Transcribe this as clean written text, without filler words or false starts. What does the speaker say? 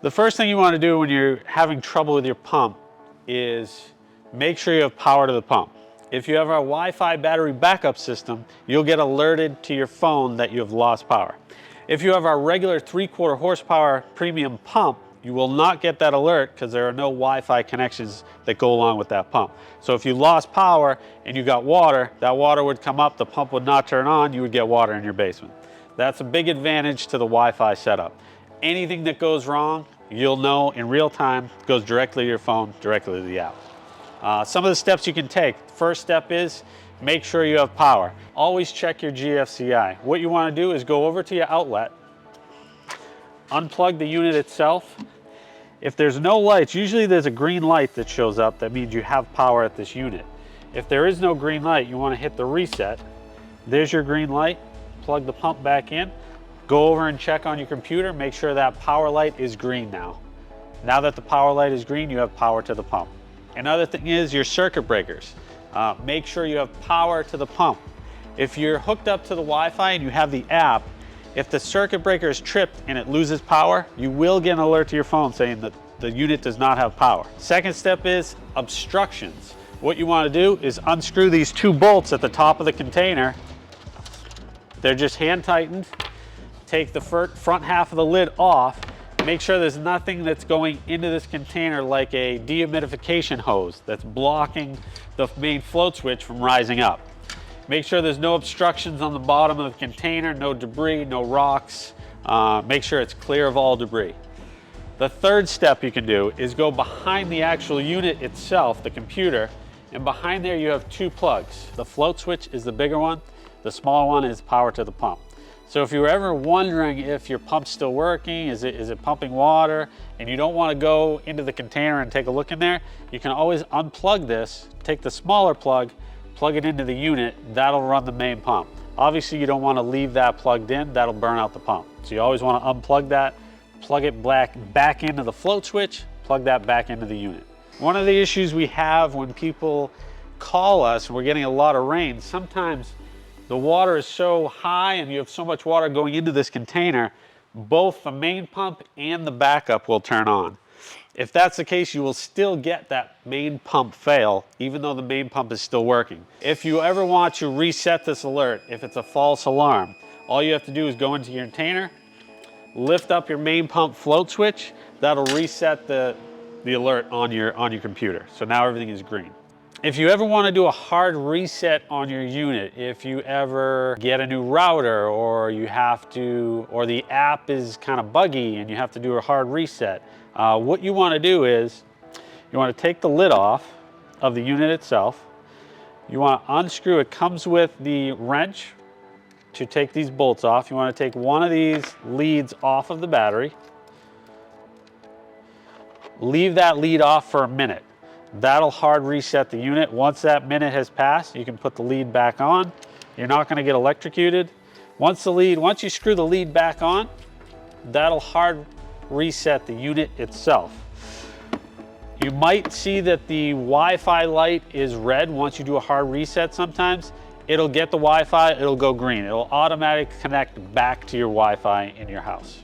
The first thing you want to do when you're having trouble with your pump is make sure you have power to the pump. If you have a Wi-Fi battery backup system, you'll get alerted to your phone that you have lost power. If you have our regular 3/4 horsepower premium pump, you will not get that alert because there are no Wi-Fi connections that go along with that pump. So if you lost power and you got water, that water would come up, the pump would not turn on, you would get water in your basement. That's a big advantage to the Wi-Fi setup. Anything that goes wrong, you'll know in real time, goes directly to your phone, directly to the app. Some of the steps you can take. First step is make sure you have power. Always check your GFCI. What you want to do is go over to your outlet, unplug the unit itself. If there's no lights, usually there's a green light that shows up. That means you have power at this unit. If there is no green light, you want to hit the reset. There's your green light. Plug the pump back in. Go over and check on your computer. Make sure that power light is green now. Now that the power light is green, you have power to the pump. Another thing is your circuit breakers. Make sure you have power to the pump. If you're hooked up to the Wi-Fi and you have the app, if the circuit breaker is tripped and it loses power, you will get an alert to your phone saying that the unit does not have power. Second step is obstructions. What you want to do is unscrew these 2 bolts at the top of the container. They're just hand tightened. Take the front half of the lid off. Make sure there's nothing that's going into this container like a dehumidification hose that's blocking the main float switch from rising up. Make sure there's no obstructions on the bottom of the container, no debris, no rocks. Make sure it's clear of all debris. The third step you can do is go behind the actual unit itself, the computer, and behind there you have 2 plugs. The float switch is the bigger one, the smaller one is power to the pump. So if you were ever wondering if your pump's still working, is it pumping water, and you don't want to go into the container and take a look in there, you can always unplug this, take the smaller plug, plug it into the unit, that'll run the main pump. Obviously you don't want to leave that plugged in, that'll burn out the pump. So you always want to unplug that, plug it back into the float switch, plug that back into the unit. One of the issues we have when people call us and we're getting a lot of rain, sometimes the water is so high and you have so much water going into this container, both the main pump and the backup will turn on. If that's the case, you will still get that main pump fail, even though the main pump is still working. If you ever want to reset this alert, if it's a false alarm, all you have to do is go into your container, lift up your main pump float switch, that'll reset the alert on your computer. So now everything is green. If you ever want to do a hard reset on your unit, if you ever get a new router or the app is kind of buggy and you have to do a hard reset, what you want to do is you want to take the lid off of the unit itself. You want to unscrew, it comes with the wrench to take these bolts off. You want to take one of these leads off of the battery. Leave that lead off for a minute. That'll hard reset the unit. Once that minute has passed, you can put the lead back on. You're not going to get electrocuted. Once you screw the lead back on, that'll hard reset the unit itself. You might see that the Wi-Fi light is red once you do a hard reset sometimes. It'll get the Wi-Fi, it'll go green. It'll automatically connect back to your Wi-Fi in your house.